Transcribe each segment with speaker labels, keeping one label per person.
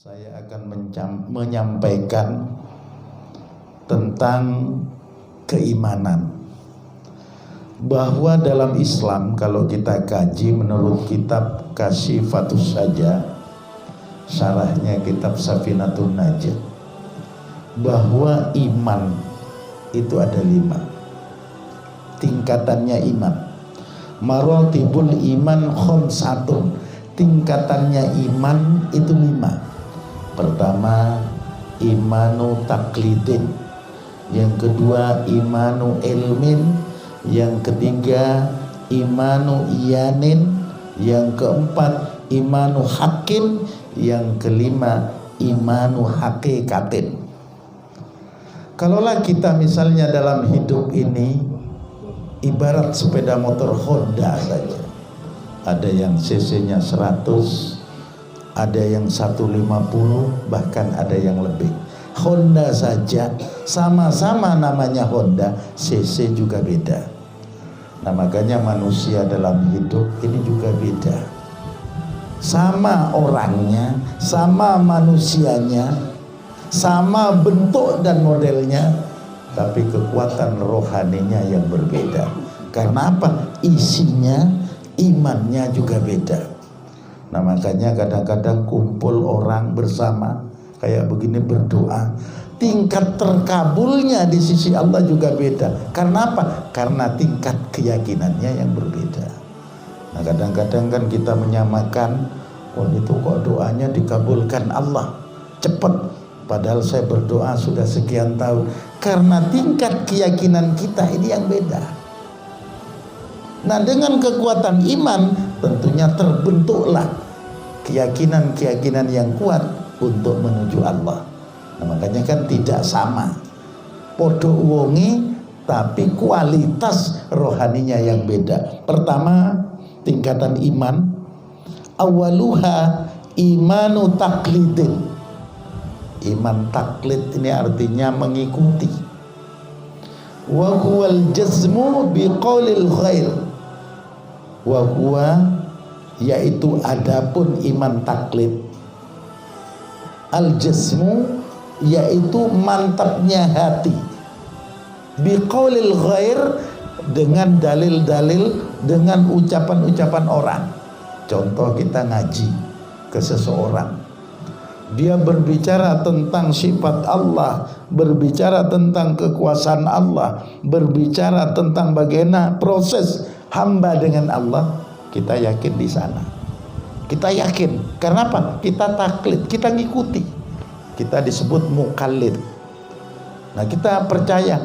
Speaker 1: Saya akan menyampaikan tentang keimanan, bahwa dalam Islam kalau kita kaji menurut kitab Kasyifatus Saja, syarahnya kitab Safinatun Najah, bahwa iman itu ada 5 tingkatannya. Iman maratibul iman khamsatun, tingkatannya iman itu 5. Pertama, imanu taklidin. Yang kedua, imanu ilmin. Yang ketiga, imanu iyanin. Yang keempat, imanu hakin. Yang kelima, imanu hakikatin. Kalaulah kita misalnya dalam hidup ini ibarat sepeda motor Honda saja, ada yang cc-nya 100, ada yang 150, bahkan ada yang lebih. Honda saja sama-sama namanya Honda, cc juga beda. Nah, makanya manusia dalam hidup ini juga beda. Sama orangnya, sama manusianya, sama bentuk dan modelnya, tapi kekuatan rohaninya yang berbeda. Karena apa? Isinya, imannya juga beda. Nah, makanya kadang-kadang kumpul orang bersama kayak begini berdoa, tingkat terkabulnya di sisi Allah juga beda. Karena apa? Karena tingkat keyakinannya yang berbeda. Nah, kadang-kadang kan kita menyamakan, oh itu kok doanya dikabulkan Allah cepat, padahal saya berdoa sudah sekian tahun. Karena tingkat keyakinan kita ini yang beda. Nah, dengan kekuatan iman tentunya terbentuklah keyakinan-keyakinan yang kuat untuk menuju Allah. Nah, makanya kan tidak sama podo wongi, tapi kualitas rohaninya yang beda. Pertama, tingkatan iman, awaluha imanu taklidin. Iman taklid ini artinya mengikuti. Wa huwal jazmu biqaulil ghair. Wa huwa, yaitu adapun iman taklid, al jazmu, yaitu mantapnya hati, biqaulil ghair, dengan dalil-dalil, dengan ucapan-ucapan orang. Contoh, kita ngaji ke seseorang, dia berbicara tentang sifat Allah, berbicara tentang kekuasaan Allah, berbicara tentang bagaimana proses hamba dengan Allah, kita yakin di sana. Kita yakin. Karena apa? Kita taklid, kita ngikuti. Kita disebut mukallid. Nah, kita percaya.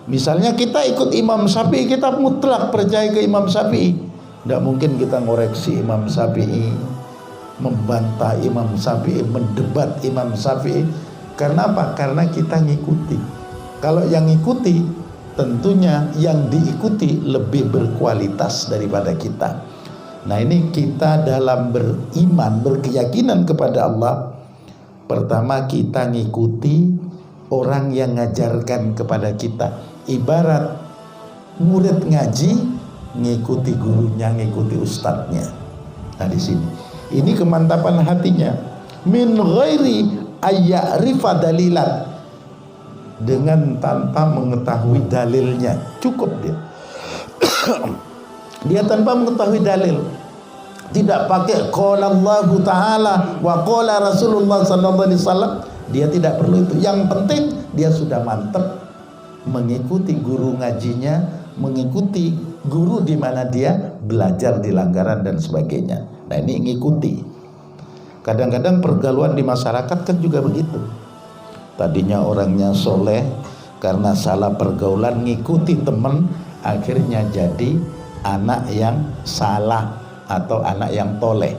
Speaker 1: Misalnya kita ikut Imam Syafi'i, kita mutlak percaya ke Imam Syafi'i. Tidak mungkin kita ngoreksi Imam Syafi'i, membantah Imam Syafi'i, mendebat Imam Syafi'i. Karena apa? Karena kita ngikuti. Kalau yang ngikuti, tentunya yang diikuti lebih berkualitas daripada kita. Nah, ini kita dalam beriman, berkeyakinan kepada Allah. Pertama, kita ngikuti orang yang ngajarkan kepada kita. Ibarat murid ngaji ngikuti gurunya, ngikuti ustadznya. Nah, di sini ini kemantapan hatinya. Min ghairi ayya'rifa dalilan, dengan tanpa mengetahui dalilnya. Cukup dia dia tanpa mengetahui dalil, tidak pakai qala Allah Ta'ala wa qala Rasulullah sallallahu alaihi wasallam, dia tidak perlu itu. Yang penting dia sudah mantap mengikuti guru ngajinya, mengikuti guru di mana dia belajar di Langgaran dan sebagainya. Nah, ini ngikuti. Kadang-kadang pergaulan di masyarakat kan juga begitu. Tadinya orangnya soleh, karena salah pergaulan ngikuti teman, akhirnya jadi anak yang salah atau anak yang toleh.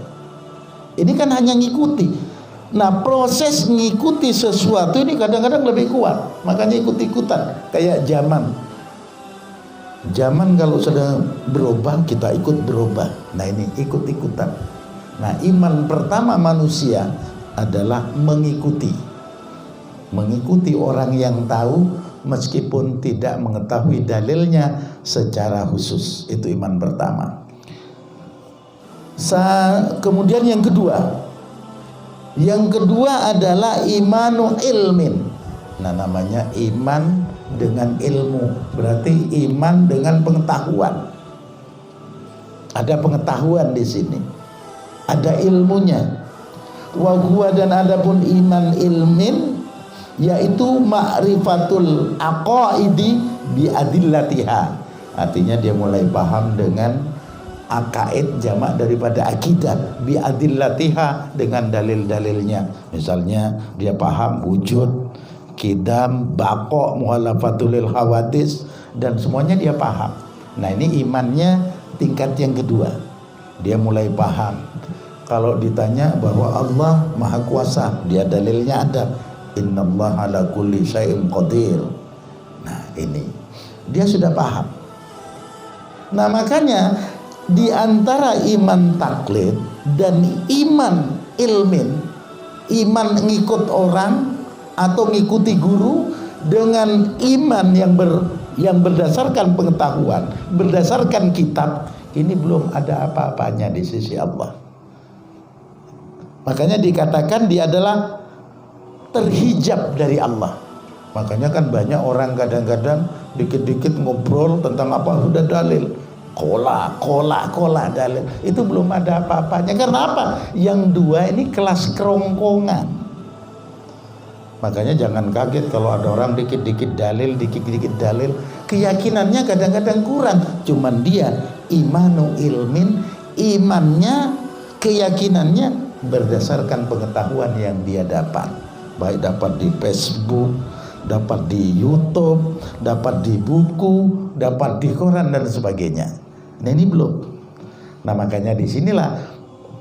Speaker 1: Ini kan hanya ngikuti. Nah, proses ngikuti sesuatu ini kadang-kadang lebih kuat, makanya ikut-ikutan. Kayak zaman kalau sudah berubah, kita ikut berubah. Nah, ini ikut-ikutan. Nah, iman pertama manusia adalah mengikuti orang yang tahu, meskipun tidak mengetahui dalilnya secara khusus. Itu iman pertama. Kemudian yang kedua, Yang kedua adalah imanu ilmin. Nah, namanya iman dengan ilmu, berarti iman dengan pengetahuan. Ada pengetahuan di sini, ada ilmunya. Wa huwa, dan adapun iman ilmin, yaitu ma'rifatul aqaidi bi adillatiha. Artinya dia mulai paham dengan aqaid, jamak daripada akidah, bi adillatiha, dengan dalil-dalilnya. Misalnya dia paham wujud, qidam, baqa, muhalafatul lil hawadis, dan semuanya dia paham. Nah, ini imannya tingkat yang kedua. Dia mulai paham. Kalau ditanya bahwa Allah Maha Kuasa, dia dalilnya ada, innallaha ala kulli syai'in qadir. Nah, ini dia sudah paham. Nah, makanya di antara iman taklid dan iman ilmin, iman ngikut orang atau ngikuti guru, dengan iman yang berdasarkan pengetahuan, berdasarkan kitab, ini belum ada apa-apanya di sisi Allah. Makanya dikatakan dia adalah terhijab dari Allah. Makanya kan banyak orang kadang-kadang dikit-dikit ngobrol tentang apa, sudah dalil, kola dalil, itu belum ada apa-apanya. Karena apa? Yang dua ini kelas kerongkongan. Makanya jangan kaget kalau ada orang dikit-dikit dalil, keyakinannya kadang-kadang kurang. Cuman dia imanu ilmin, imannya, keyakinannya berdasarkan pengetahuan yang dia dapat, baik dapat di Facebook, dapat di YouTube, dapat di buku, dapat di koran dan sebagainya. Nah, ini belum. Nah, makanya disinilah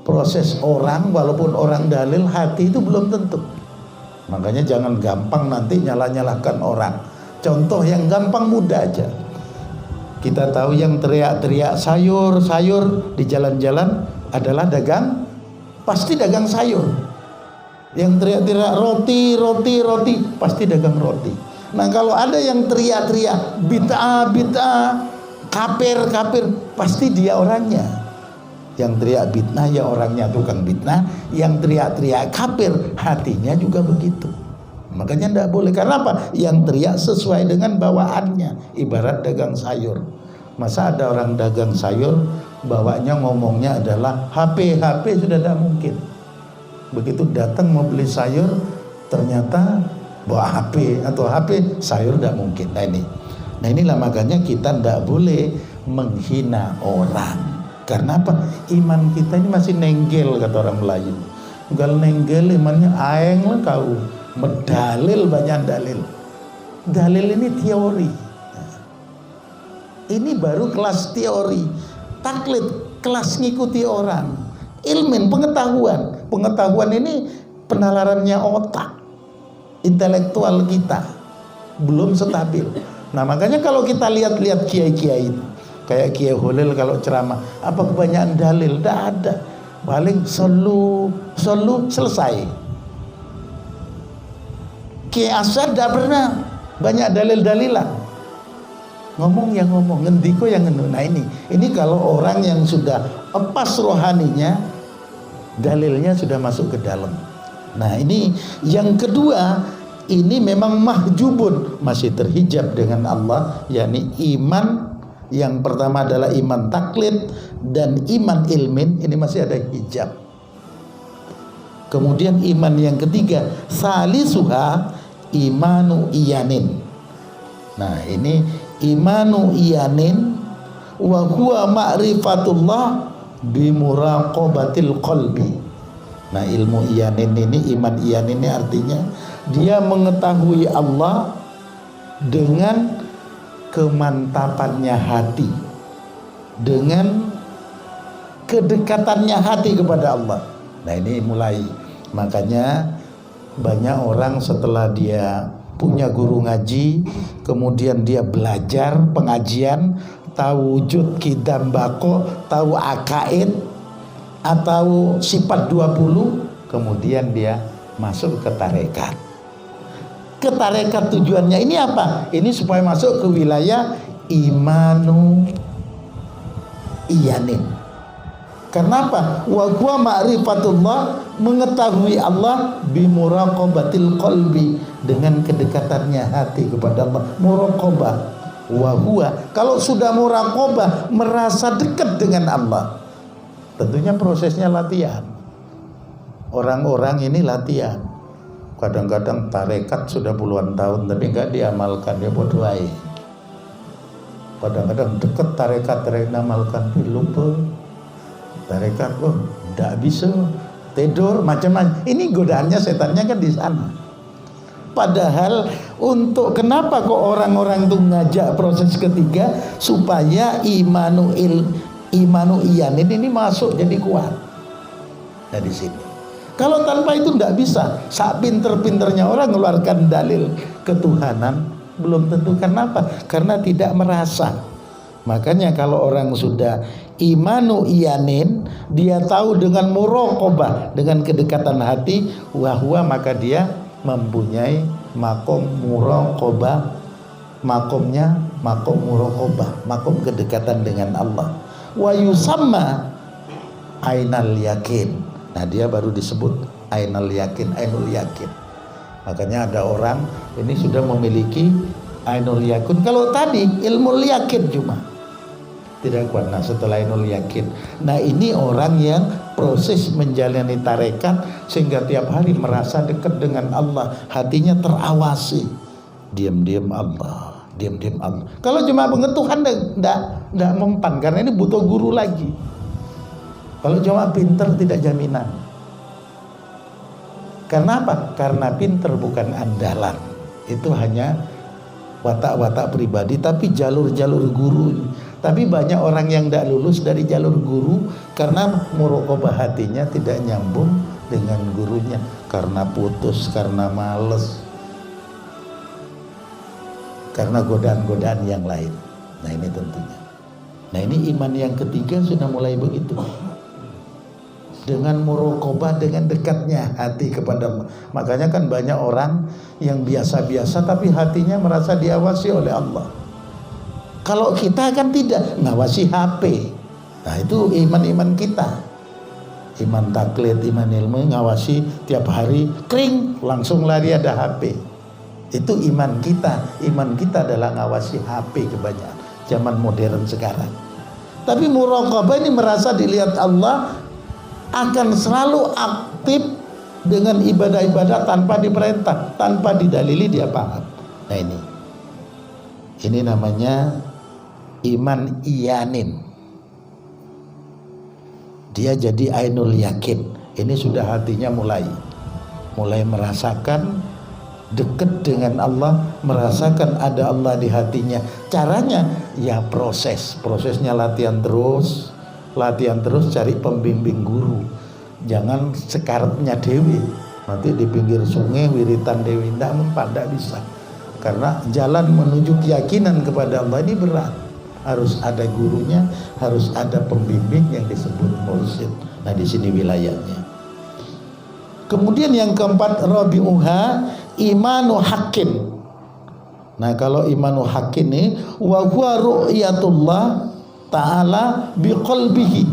Speaker 1: proses orang, walaupun orang dalil, hati itu belum tentu. Makanya jangan gampang nanti nyalah-nyalahkan orang. Contoh yang gampang mudah aja. Kita tahu yang teriak-teriak sayur di jalan-jalan adalah dagang, pasti dagang sayur. Yang teriak-teriak roti, pasti dagang roti. Nah, kalau ada yang teriak-teriak bid'ah, kafir, pasti dia orangnya. Yang teriak bid'ah ya orangnya tukang bid'ah, yang teriak-teriak kafir hatinya juga begitu. Makanya tidak boleh. Karena apa? Yang teriak sesuai dengan bawaannya, ibarat dagang sayur. Masa ada orang dagang sayur bawanya ngomongnya adalah HP sudah tidak mungkin. Begitu datang mau beli sayur ternyata bawa HP atau HP, sayur tidak mungkin. Nah, inilah makanya kita tidak boleh menghina orang. Karena apa? Iman kita ini masih nenggel, kata orang Melayu. Gal nenggel imannya aeng lah kau. Medalil, banyak dalil. Dalil ini teori. Ini baru kelas teori. Taklid, kelas ngikuti orang. Ilmin, pengetahuan. Pengetahuan ini penalarannya otak, intelektual kita belum stabil. Nah, makanya kalau kita lihat-lihat kiai-kiai itu, kayak Kiai Holil kalau ceramah, apa kebanyakan dalil? Tidak ada. Paling solu selesai. Kiai Asad tidak pernah banyak dalil-dalilan. Ngomong yang ngomong, ngendiko yang ngendiko. Nah, ini kalau orang yang sudah pas rohaninya, dalilnya sudah masuk ke dalam. Nah, ini yang kedua, ini memang mahjubun, masih terhijab dengan Allah, yakni iman. Yang pertama adalah iman taklid dan iman ilmin, ini masih ada hijab. Kemudian iman yang ketiga, salisuha imanu iyanin. Nah, ini imanu iyanin wa huwa ma'rifatullah bimuraqabatil qalbi. Nah, ilmu iyanin ini, iman iyanin ini artinya dia mengetahui Allah dengan kemantapannya hati, dengan kedekatannya hati kepada Allah. Nah, ini mulai. Makanya banyak orang setelah dia punya guru ngaji, kemudian dia belajar pengajian, tahu wujud, qidam, baqo, tahu aqaid atau sifat 20, kemudian dia masuk ke tarekat. Ke tarekat tujuannya ini apa? Ini supaya masuk ke wilayah imanu iyanin. Kenapa? Wa huwa ma'rifatullah, mengetahui Allah bimuraqabatil qalbi, dengan kedekatannya hati kepada Allah. Muraqabah. Wa huwa, kalau sudah muraqabah, merasa dekat dengan Allah. Tentunya prosesnya latihan. Orang-orang ini latihan. Kadang-kadang tarekat sudah puluhan tahun tapi enggak diamalkan, dia bodoh aja. Kadang-kadang deket tarekat amalkan, lupa. Tarekat enggak bisa, tidur macam-macam. Ini godaannya, setannya kan di sana. Padahal untuk kenapa kok orang-orang tuh ngajak proses ketiga, supaya imanu iyanin ini masuk jadi kuat. Nah di sini. Kalau tanpa itu tidak bisa. Saat pinter-pinternya orang mengeluarkan dalil ketuhanan, belum tentu. Kenapa? Karena tidak merasa. Makanya kalau orang sudah imanu iyanin, dia tahu dengan muraqabah, dengan kedekatan hati, wahwa, maka dia mempunyai makom muraqabah. Makomnya makom muraqabah, makom kedekatan dengan Allah. Wa yusamma ainal yakin. Nah dia baru disebut ainul yakin, ainul yakin. Makanya ada orang ini sudah memiliki ainul yakin. Kalau tadi ilmu yakin cuma tidak kuat. Nah setelah ainul yakin, nah ini orang yang proses menjalani tarekat sehingga tiap hari merasa dekat dengan Allah, hatinya terawasi. Diam-diam Allah, diam-diam Allah. Kalau cuma pengetahuan tidak mempan, karena ini butuh guru lagi. Kalau cuma pinter tidak jaminan. Karena apa? Karena pinter bukan andalan. Itu hanya watak-watak pribadi, tapi jalur-jalur guru. Tapi banyak orang yang tidak lulus dari jalur guru karena muraqabah hatinya tidak nyambung dengan gurunya, karena putus, karena males, karena godaan-godaan yang lain. Nah ini tentunya. Nah ini iman yang ketiga sudah mulai begitu. Dengan muraqabah, dengan dekatnya hati kepada Allah. Makanya kan banyak orang yang biasa-biasa tapi hatinya merasa diawasi oleh Allah. Kalau kita kan tidak, ngawasi HP. Nah itu iman-iman kita. Iman taklid, iman ilmu, ngawasi tiap hari, kring, langsung lari ada HP. Itu iman kita. Iman kita adalah ngawasi HP kebanyakan zaman modern sekarang. Tapi muraqabah ini merasa dilihat Allah, akan selalu aktif dengan ibadah-ibadah tanpa diperintah, tanpa didalili, dia paham. Nah ini namanya iman iyanin. Dia jadi ainul yakin. Ini sudah hatinya mulai merasakan dekat dengan Allah, merasakan ada Allah di hatinya. Caranya ya prosesnya latihan terus, cari pembimbing guru. Jangan sekaratnya dewi, nanti di pinggir sungai wiritan dewi, tidak bisa. Karena jalan menuju keyakinan kepada Allah ini berat. Harus ada gurunya, harus ada pembimbing yang disebut mursyid. Nah di sini wilayahnya. Kemudian yang keempat, rabi'uha imanu haqqin. Nah kalau imanu haqqin ini wa huwa ru'yatullah ta'ala biqalbihi,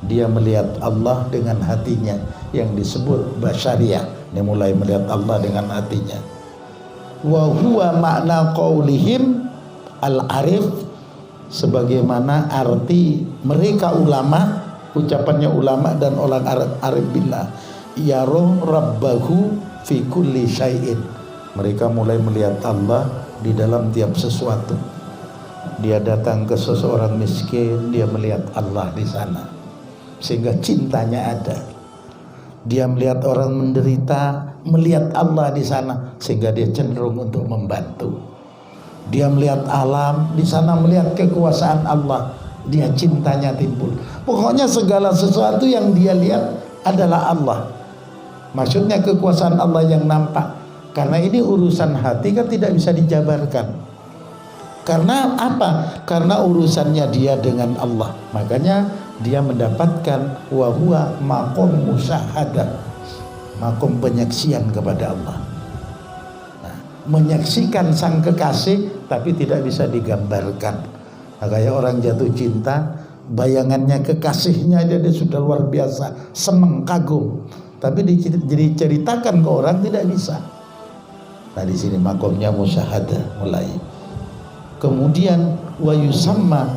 Speaker 1: dia melihat Allah dengan hatinya, yang disebut basyariyah. Dia mulai melihat Allah dengan hatinya. Wa huwa makna qaulihim al-arif, sebagaimana arti mereka ulama, ucapannya ulama dan orang arif billah, yaro rabbahu fi kulli syai'in. Mereka mulai melihat Allah di dalam tiap sesuatu. Dia datang ke seseorang miskin, dia melihat Allah di sana, sehingga cintanya ada. Dia melihat orang menderita, melihat Allah di sana, sehingga dia cenderung untuk membantu. Dia melihat alam di sana, melihat kekuasaan Allah, dia cintanya timbul. Pokoknya segala sesuatu yang dia lihat adalah Allah. Maksudnya kekuasaan Allah yang nampak. Karena ini urusan hati kan tidak bisa dijabarkan. Karena apa? Karena urusannya dia dengan Allah. Makanya dia mendapatkan wa huwa maqam musyahadah, makom penyaksian kepada Allah. Nah, menyaksikan sang kekasih tapi tidak bisa digambarkan. Makanya orang jatuh cinta bayangannya kekasihnya aja dia sudah luar biasa seneng, kagum. Tapi diceritakan ke orang tidak bisa. Nah di sini makomnya musyahadah mulai. Kemudian wa yusamma,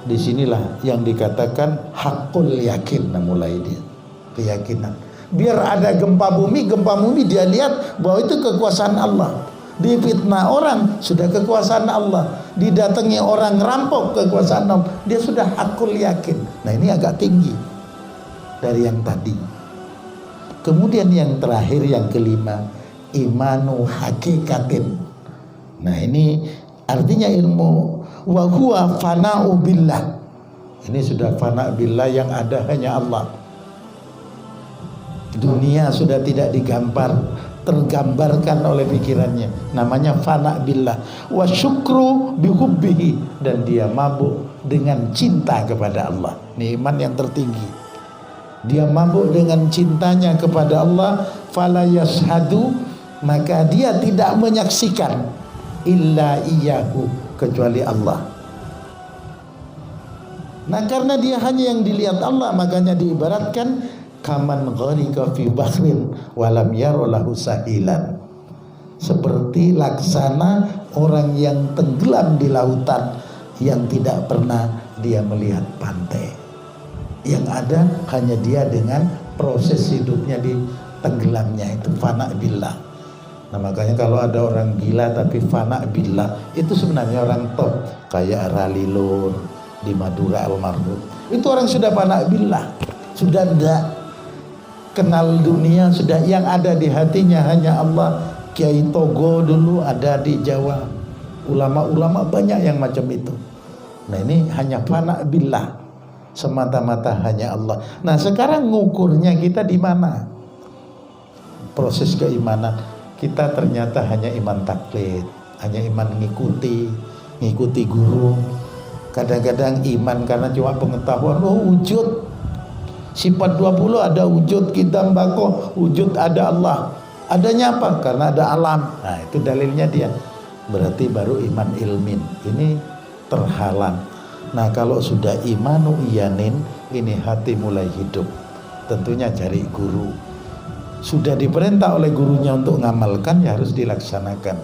Speaker 1: disinilah yang dikatakan hakul yakin. Nah mulai dia keyakinan. Biar ada gempa bumi dia lihat bahwa itu kekuasaan Allah. Difitnah orang sudah kekuasaan Allah, didatangi orang rampok kekuasaan Allah, dia sudah hakul yakin. Nah ini agak tinggi dari yang tadi. Kemudian yang terakhir, yang kelima, imanu hakikatin. Nah ini artinya ilmu wa huwa fana'u billah. Ini sudah fana' billah, yang ada hanya Allah. Dunia sudah tidak tergambarkan oleh pikirannya. Namanya fana' billah. Wa syukru bihubbihi, dan dia mabuk dengan cinta kepada Allah. Ini iman yang tertinggi. Dia mabuk dengan cintanya kepada Allah. Fala yashhadu, maka dia tidak menyaksikan illa iyyahu, kecuali Allah. Nah karena dia hanya yang dilihat Allah, makanya diibaratkan kaman gharika fi bahrin walam yarolahu sahilan, seperti laksana orang yang tenggelam di lautan yang tidak pernah dia melihat pantai. Yang ada hanya dia dengan proses hidupnya di tenggelamnya, itu fana billah. Nah makanya kalau ada orang gila tapi fana billah, itu sebenarnya orang top, kayak Ralilur di Madura almarhum. Itu orang sudah fana billah, sudah tidak kenal dunia, sudah yang ada di hatinya hanya Allah. Kiai Togo dulu ada di Jawa, ulama-ulama banyak yang macam itu. Nah ini hanya fana billah, semata-mata hanya Allah. Nah sekarang ngukurnya kita di mana? Proses keimanan kita ternyata hanya iman taklid, hanya iman ngikuti guru. Kadang-kadang iman karena cuma pengetahuan, wujud sifat 20 ada wujud, kita mbako wujud ada Allah. Adanya apa? Karena ada alam. Nah itu dalilnya dia. Berarti baru iman ilmin. Ini terhalang. Nah kalau sudah imanu iyanin, ini hati mulai hidup. Tentunya cari guru. Sudah diperintah oleh gurunya untuk ngamalkan, ya harus dilaksanakan.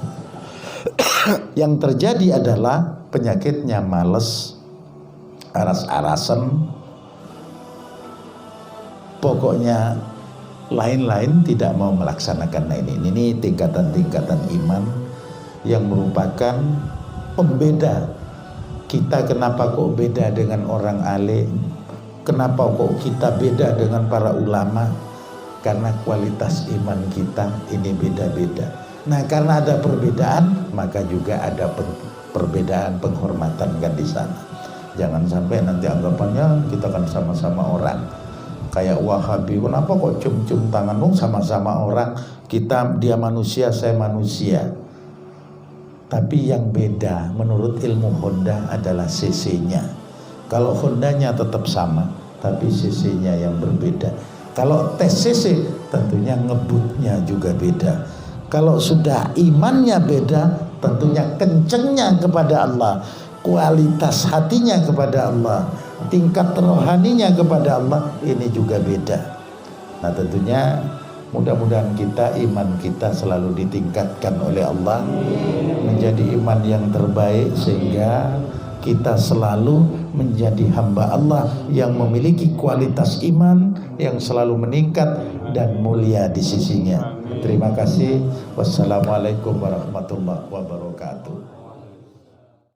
Speaker 1: Yang terjadi adalah penyakitnya males, aras-arasan, pokoknya lain-lain tidak mau melaksanakan. Nah ini tingkatan-tingkatan iman yang merupakan pembeda kita. Kenapa kok beda dengan orang alim? Kenapa kok kita beda dengan para ulama? Karena kualitas iman kita ini beda-beda. Nah karena ada perbedaan, maka juga ada perbedaan penghormatan kan di sana. Jangan sampai nanti anggapannya kita kan sama-sama orang. Kayak Wahabi, kenapa kok cium-cium tangan? Sama-sama orang, dia manusia, saya manusia. Tapi yang beda menurut ilmu Honda adalah cc-nya. Kalau Hondanya tetap sama, tapi cc-nya yang berbeda. Kalau tes cc tentunya ngebutnya juga beda. Kalau sudah imannya beda, tentunya kencengnya kepada Allah, kualitas hatinya kepada Allah, tingkat rohaninya kepada Allah, ini juga beda. Nah tentunya mudah-mudahan iman kita selalu ditingkatkan oleh Allah menjadi iman yang terbaik, sehingga kita selalu menjadi hamba Allah yang memiliki kualitas iman yang selalu meningkat dan mulia di sisinya. Terima kasih. Wassalamualaikum warahmatullahi wabarakatuh.